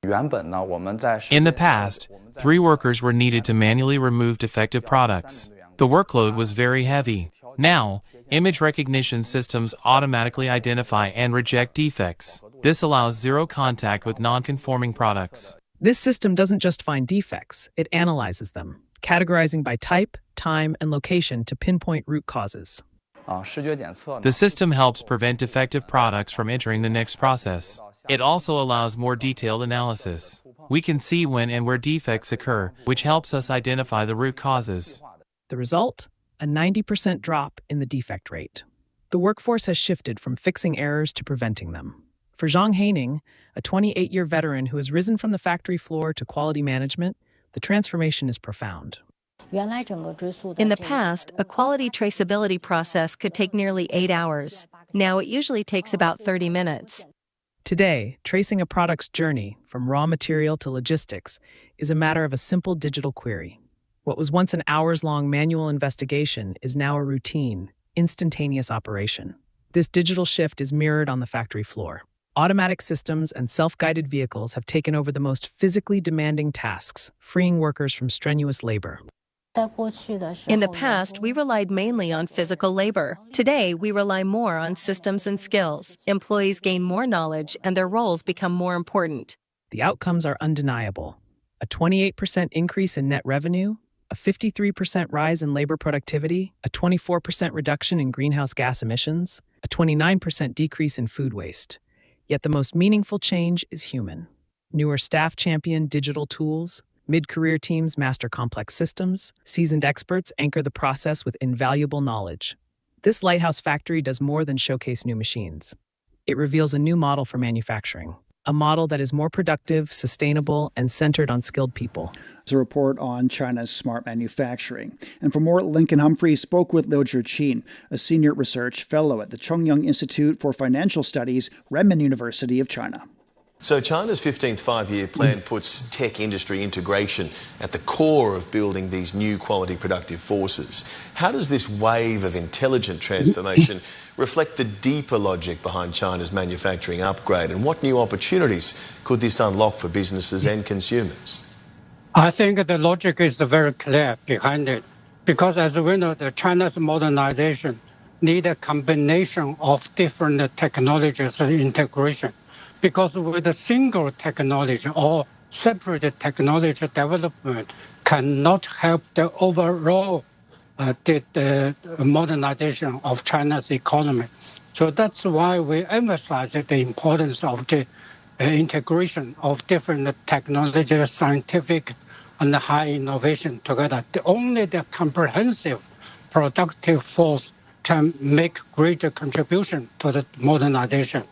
In the past, 3 workers were needed to manually remove defective products. The workload was very heavy. Now, image recognition systems automatically identify and reject defects. This allows zero contact with non-conforming products. This system doesn't just find defects, it analyzes them, categorizing by type, time, and location to pinpoint root causes. The system helps prevent defective products from entering the next process. It also allows more detailed analysis. We can see when and where defects occur, which helps us identify the root causes. The result? A 90% drop in the defect rate. The workforce has shifted from fixing errors to preventing them. For Zhang Haining, a 28-year veteran who has risen from the factory floor to quality management, the transformation is profound. In the past, a quality traceability process could take nearly 8 hours. Now it usually takes about 30 minutes. Today, tracing a product's journey, from raw material to logistics, is a matter of a simple digital query. What was once an hours-long manual investigation is now a routine, instantaneous operation. This digital shift is mirrored on the factory floor. Automatic systems and self-guided vehicles have taken over the most physically demanding tasks, freeing workers from strenuous labor. In the past, we relied mainly on physical labor. Today, we rely more on systems and skills. Employees gain more knowledge and their roles become more important. The outcomes are undeniable. A 28% increase in net revenue, a 53% rise in labor productivity, a 24% reduction in greenhouse gas emissions, a 29% decrease in food waste. Yet the most meaningful change is human. Newer staff champion digital tools, mid-career teams master complex systems, seasoned experts anchor the process with invaluable knowledge. This lighthouse factory does more than showcase new machines. It reveals a new model for manufacturing, a model that is more productive, sustainable, and centered on skilled people. It's a report on China's smart manufacturing. And for more, Lincoln Humphrey spoke with Liu Zhiqin, a senior research fellow at the Chongyang Institute for Financial Studies, Renmin University of China. So China's 15th five-year plan puts tech industry integration at the core of building these new quality productive forces. How does this wave of intelligent transformation reflect the deeper logic behind China's manufacturing upgrade, and what new opportunities could this unlock for businesses and consumers? I think the logic is very clear behind it, because as we know, China's modernization needs a combination of different technologies and integration. Because with a single technology or separate technology development cannot help the overall the modernization of China's economy. So that's why we emphasize the importance of the integration of different technologies, scientific and high innovation together. Only the comprehensive productive force can make greater contribution to the modernization.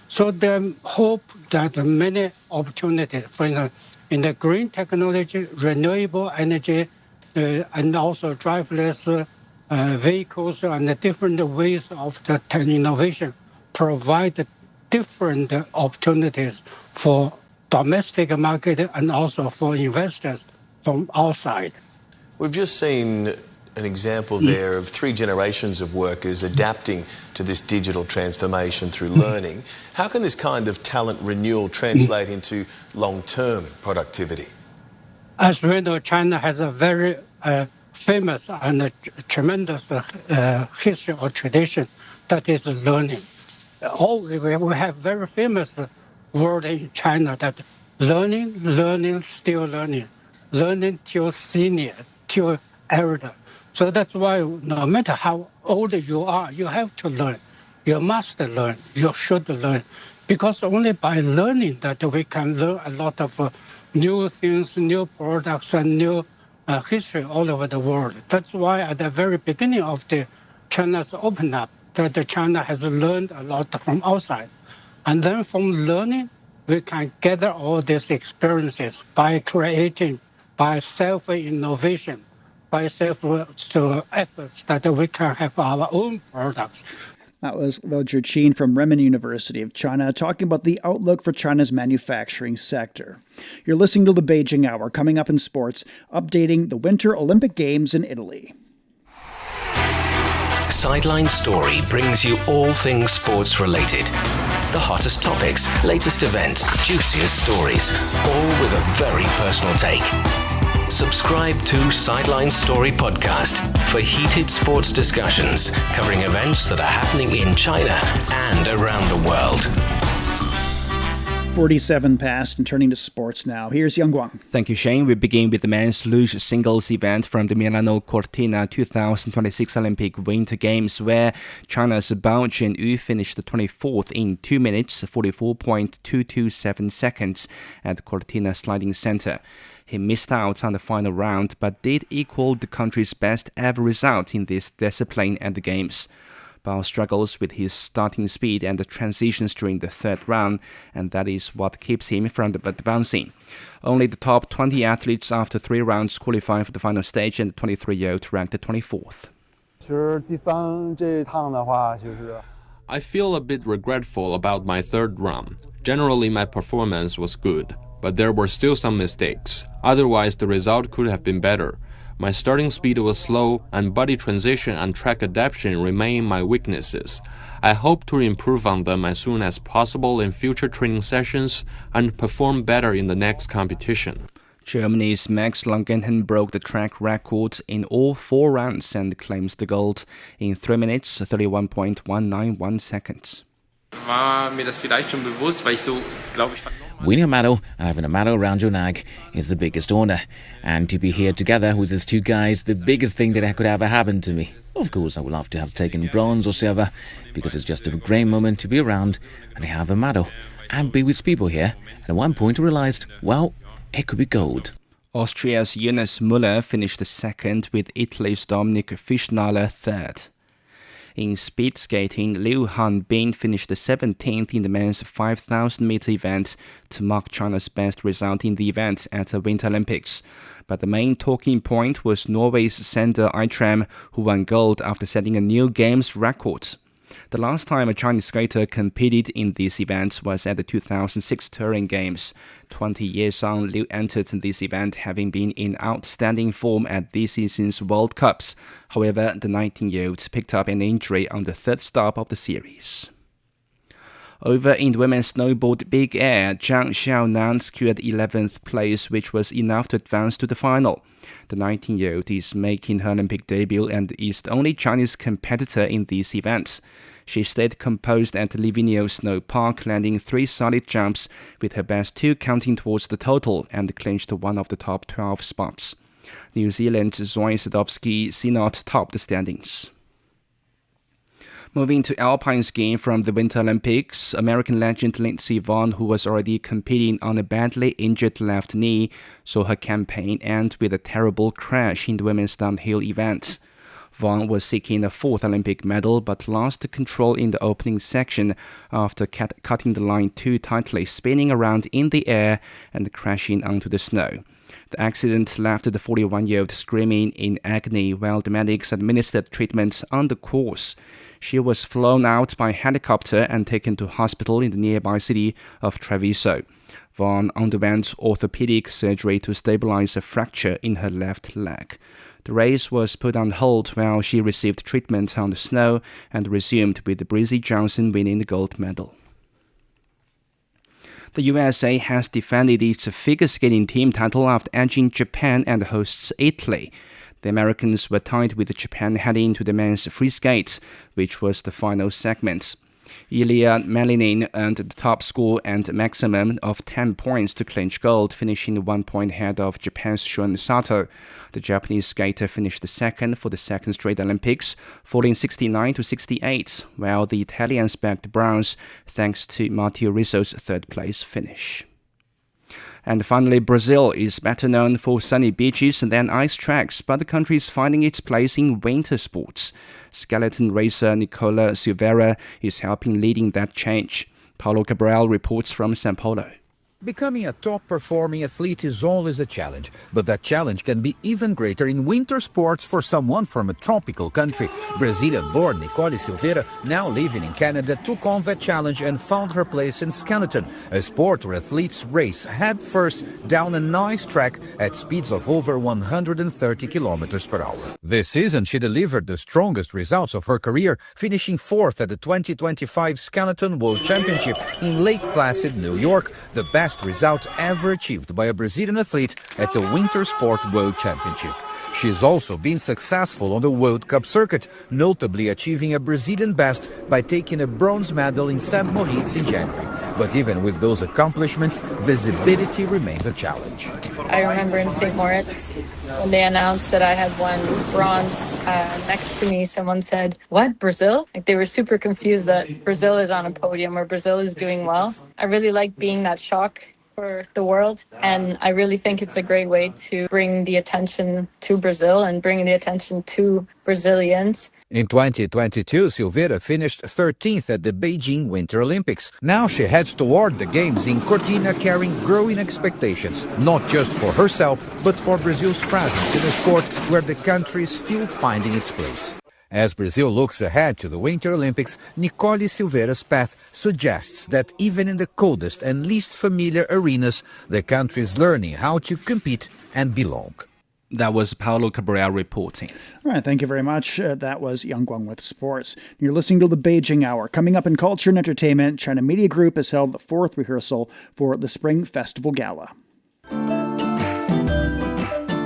So the hope that many opportunities, for example, in the green technology, renewable energy, and also driverless vehicles and the different ways of the innovation provide different opportunities for domestic market and also for investors from outside. We've just seen an example there of 3 generations of workers adapting to this digital transformation through learning. How can this kind of talent renewal translate into long-term productivity? As we know, China has a very famous and tremendous history or tradition that is learning. We have very famous word in China that learning, still learning till senior, till elder. So that's why no matter how old you are, you have to learn. You must learn. You should learn. Because only by learning that we can learn a lot of new things, new products, and new history all over the world. That's why at the very beginning of the China's open up, that China has learned a lot from outside. And then from learning, we can gather all these experiences by creating, by self-innovation, by self-efforts that we can have our own products. That was Liu Zhiqin from Renmin University of China talking about the outlook for China's manufacturing sector. You're listening to the Beijing Hour. Coming up in sports, updating the Winter Olympic Games in Italy. Sideline Story brings you all things sports related. The hottest topics, latest events, juiciest stories, all with a very personal take. Subscribe to Sideline Story Podcast for heated sports discussions covering events that are happening in China and around the world. 47 past and turning to sports now. Here's Yang Guang. Thank you, Shane. We begin with the men's luge singles event from the Milano Cortina 2026 Olympic Winter Games, where China's Bao Chenyu finished 24th in 2 minutes, 44.227 seconds at Cortina Sliding Center. He missed out on the final round, but did equal the country's best ever result in this discipline at the Games. Bao struggles with his starting speed and the transitions during the third round, and that is what keeps him from advancing. Only the top 20 athletes after 3 rounds qualify for the final stage, and the 23-year-old ranked 24th. I feel a bit regretful about my third round. Generally, my performance was good, but there were still some mistakes. Otherwise, the result could have been better. My starting speed was slow, and body transition and track adaptation remain my weaknesses. I hope to improve on them as soon as possible in future training sessions and perform better in the next competition. Germany's Max Langenten broke the track record in all 4 rounds and claims the gold in 3 minutes, 31.191 seconds. Winning a medal and having a medal around your neck is the biggest honor. And to be here together with these 2 guys, the biggest thing that could ever happen to me. Of course, I would love to have taken bronze or silver, because it's just a great moment to be around and have a medal and be with people here. And at one point I realized, well, it could be gold. Austria's Jonas Müller finished second, with Italy's Dominic Fischnaller third. In speed skating, Liu Hanbin finished 17th in the men's 5,000-meter event to mark China's best result in the event at the Winter Olympics. But the main talking point was Norway's Sander Eitrem, who won gold after setting a new Games record. The last time a Chinese skater competed in this event was at the 2006 Turin Games. 20 years on, Liu entered this event having been in outstanding form at this season's World Cups. However, the 19-year-old picked up an injury on the third stop of the series. Over in the women's snowboard big air, Zhang Xiaonan secured 11th place, which was enough to advance to the final. The 19-year-old is making her Olympic debut and is the only Chinese competitor in these events. She stayed composed at Livigno Snow Park, landing 3 solid jumps, with her best 2 counting towards the total, and clinched one of the top 12 spots. New Zealand's Zoe Sadowski-Synot topped the standings. Moving to alpine skiing from the Winter Olympics, American legend Lindsey Vonn, who was already competing on a badly injured left knee, saw her campaign end with a terrible crash in the women's downhill event. Vonn was seeking a fourth Olympic medal but lost control in the opening section after cutting the line too tightly, spinning around in the air and crashing onto the snow. The accident left the 41-year-old screaming in agony while the medics administered treatment on the course. She was flown out by helicopter and taken to hospital in the nearby city of Treviso. Vonn underwent orthopedic surgery to stabilize a fracture in her left leg. The race was put on hold while she received treatment on the snow and resumed with Breezy Johnson winning the gold medal. The USA has defended its figure skating team title after edging Japan and hosts Italy. The Americans were tied with Japan heading into the men's free skate, which was the final segment. Ilya Melinin earned the top score and a maximum of 10 points to clinch gold, finishing 1 point ahead of Japan's Shun Sato. The Japanese skater finished second for the second straight Olympics, falling 69-68, while the Italians bagged bronze thanks to Matteo Rizzo's third-place finish. And finally, Brazil is better known for sunny beaches than ice tracks, but the country is finding its place in winter sports. Skeleton racer Nicola Silveira is helping leading that change. Paulo Cabral reports from São Paulo. Becoming a top-performing athlete is always a challenge, but that challenge can be even greater in winter sports for someone from a tropical country. Brazilian-born Nicole Silveira, now living in Canada, took on that challenge and found her place in skeleton, a sport where athletes race head-first down an ice track at speeds of over 130 kilometers per hour. This season, she delivered the strongest results of her career, finishing fourth at the 2025 Skeleton World Championship in Lake Placid, New York, the best result ever achieved by a Brazilian athlete at the Winter Sport World Championship. She has also been successful on the World Cup circuit, notably achieving a Brazilian best by taking a bronze medal in St. Moritz in January. But even with those accomplishments, visibility remains a challenge. I remember in St. Moritz, when they announced that I had won bronze, next to me someone said, "What, Brazil?" Like they were super confused that Brazil is on a podium or Brazil is doing well. I really like being that shock for the world, and I really think it's a great way to bring the attention to Brazil and bring the attention to Brazilians. In 2022, Silveira finished 13th at the Beijing Winter Olympics. Now she heads toward the Games in Cortina, carrying growing expectations, not just for herself, but for Brazil's presence in a sport where the country is still finding its place. As Brazil looks ahead to the Winter Olympics, Nicole Silveira's path suggests that even in the coldest and least familiar arenas, the country is learning how to compete and belong. That was Paulo Cabral reporting. All right, thank you very much. That was Yang Guang with sports. You're listening to the Beijing Hour. Coming up in culture and entertainment, China Media Group has held the fourth rehearsal for the Spring Festival Gala.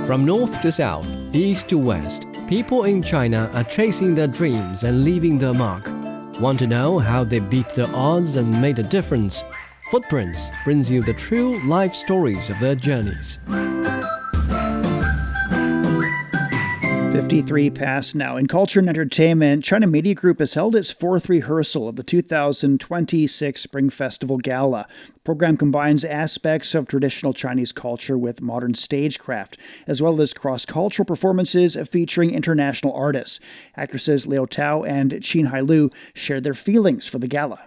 From north to south, east to west, people in China are chasing their dreams and leaving their mark. Want to know how they beat the odds and made a difference? Footprints brings you the true life stories of their journeys. 53 past now. In culture and entertainment, China Media Group has held its fourth rehearsal of the 2026 Spring Festival Gala. The program combines aspects of traditional Chinese culture with modern stagecraft, as well as cross-cultural performances featuring international artists. Actresses Liu Tao and Qin Hailu shared their feelings for the gala.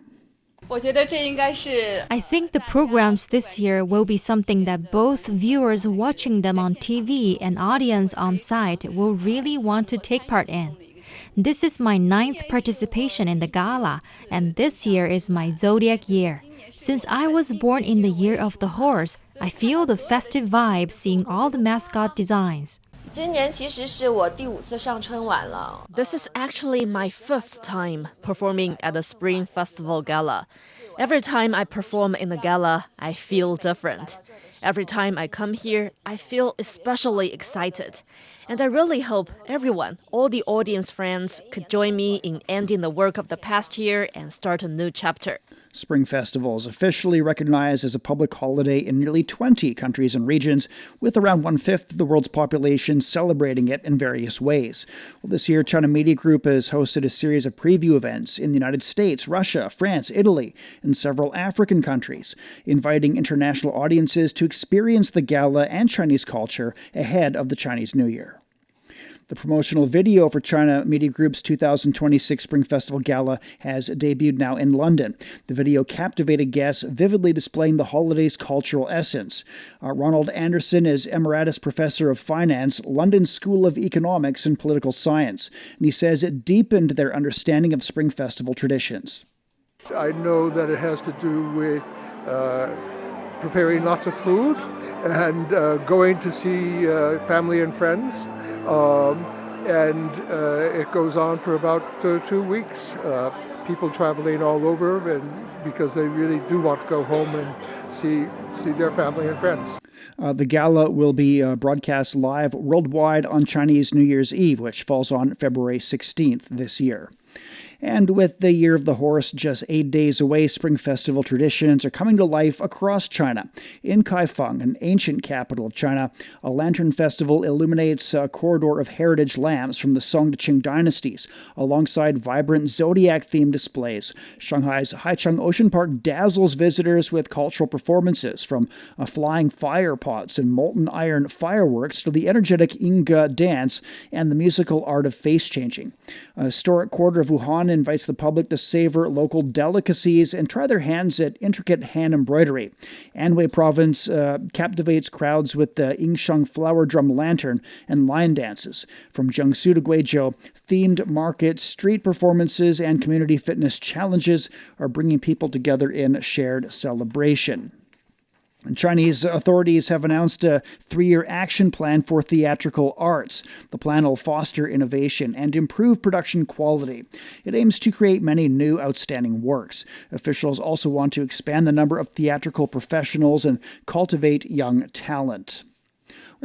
I think the programs this year will be something that both viewers watching them on TV and audience on site will really want to take part in. This is my 9th participation in the gala, and this year is my zodiac year. Since I was born in the year of the horse, I feel the festive vibe seeing all the mascot designs. This is actually my 5th time performing at the Spring Festival Gala. Every time I perform in the gala, I feel different. Every time I come here, I feel especially excited. And I really hope everyone, all the audience friends, could join me in ending the work of the past year and start a new chapter. Spring Festival is officially recognized as a public holiday in nearly 20 countries and regions, with around 1/5 of the world's population celebrating it in various ways. Well, this year, China Media Group has hosted a series of preview events in the United States, Russia, France, Italy, and several African countries, inviting international audiences to experience the gala and Chinese culture ahead of the Chinese New Year. The promotional video for China Media Group's 2026 Spring Festival Gala has debuted now in London. The video captivated guests, vividly displaying the holiday's cultural essence. Ronald Anderson is Emeritus Professor of Finance, London School of Economics and Political Science, and he says it deepened their understanding of Spring Festival traditions. I know that it has to do with preparing lots of food and going to see family and friends. And it goes on for about 2 weeks. People traveling all over, and because they really do want to go home and see their family and friends. The gala will be broadcast live worldwide on Chinese New Year's Eve, which falls on February 16th this year. And with the Year of the Horse just 8 days away, Spring Festival traditions are coming to life across China. In Kaifeng, an ancient capital of China, a lantern festival illuminates a corridor of heritage lamps from the Song to Qing dynasties, alongside vibrant zodiac-themed displays. Shanghai's Haicheng Ocean Park dazzles visitors with cultural performances, from flying fire pots and molten iron fireworks to the energetic Inga dance and the musical art of face-changing. A historic quarter of Wuhan invites the public to savor local delicacies and try their hands at intricate hand embroidery. Anhui Province captivates crowds with the Yingsheng flower drum lantern and lion dances. From Jiangsu to Guizhou, themed markets, street performances, and community fitness challenges are bringing people together in shared celebration. Chinese authorities have announced a 3-year action plan for theatrical arts. The plan will foster innovation and improve production quality. It aims to create many new outstanding works. Officials also want to expand the number of theatrical professionals and cultivate young talent.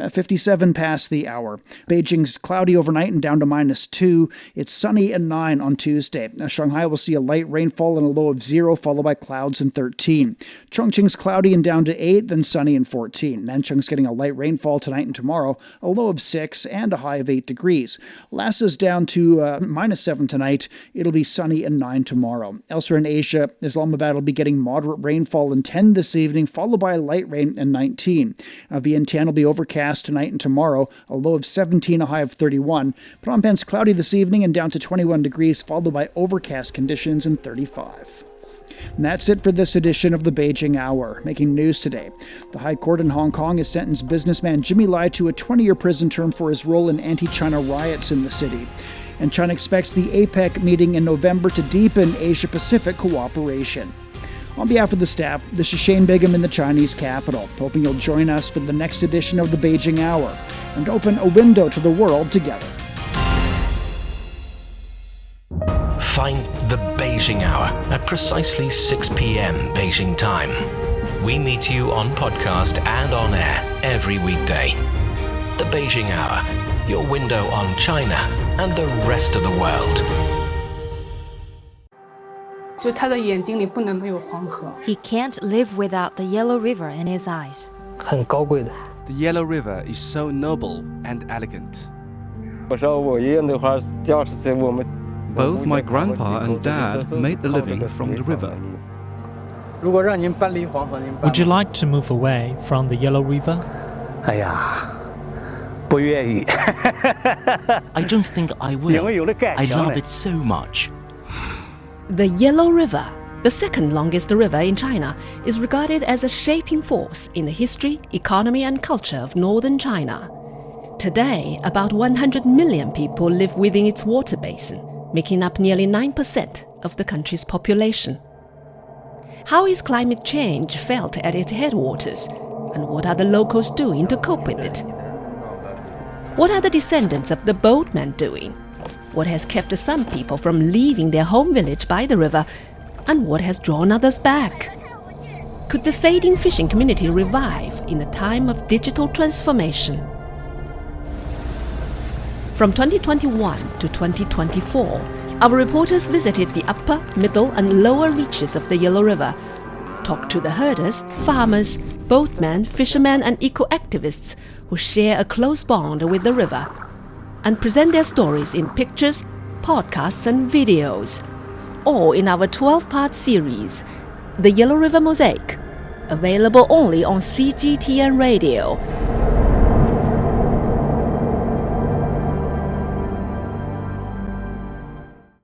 57 past the hour. Beijing's cloudy overnight and down to -2. It's sunny and 9 on Tuesday. Shanghai will see a light rainfall and a low of 0, followed by clouds and 13. Chongqing's cloudy and down to 8, then sunny and 14. Nanchung's getting a light rainfall tonight and tomorrow, a low of 6 and a high of 8 degrees. Lhasa's down to -7 tonight. It'll be sunny and 9 tomorrow. Elsewhere in Asia, Islamabad will be getting moderate rainfall and 10 this evening, followed by light rain and 19. Vientiane will be overcast tonight and tomorrow, a low of 17, a high of 31. Phnom Penh's cloudy this evening and down to 21 degrees, followed by overcast conditions and 35. And that's it for this edition of the Beijing Hour. Making news today, the High Court in Hong Kong has sentenced businessman Jimmy Lai to a 20-year prison term for his role in anti-China riots in the city. And China expects the APEC meeting in November to deepen Asia-Pacific cooperation. On behalf of the staff, this is Shane Bigham in the Chinese capital, hoping you'll join us for the next edition of the Beijing Hour and open a window to the world together. Find the Beijing Hour at precisely 6 p.m. Beijing time. We meet you on podcast and on air every weekday. The Beijing Hour, your window on China and the rest of the world. He can't live without the yellow river in his eyes. The Yellow River is so noble and elegant. Both my grandpa and dad made a living from the river. Would you like to move away from the Yellow River? I don't think I will. I love it so much. The Yellow River, the second longest river in China, is regarded as a shaping force in the history, economy, and culture of northern China. Today, about 100 million people live within its water basin, making up nearly 9% of the country's population. How is climate change felt at its headwaters, and what are the locals doing to cope with it? What are the descendants of the boatmen doing? What has kept some people from leaving their home village by the river, and what has drawn others back? Could the fading fishing community revive in a time of digital transformation? From 2021 to 2024, Our reporters visited the upper, middle, and lower reaches of the Yellow River, talked to the herders, farmers, boatmen, fishermen, and eco-activists who share a close bond with the river, and present their stories in pictures, podcasts, and videos, all in our 12-part series, The Yellow River Mosaic, available only on CGTN Radio.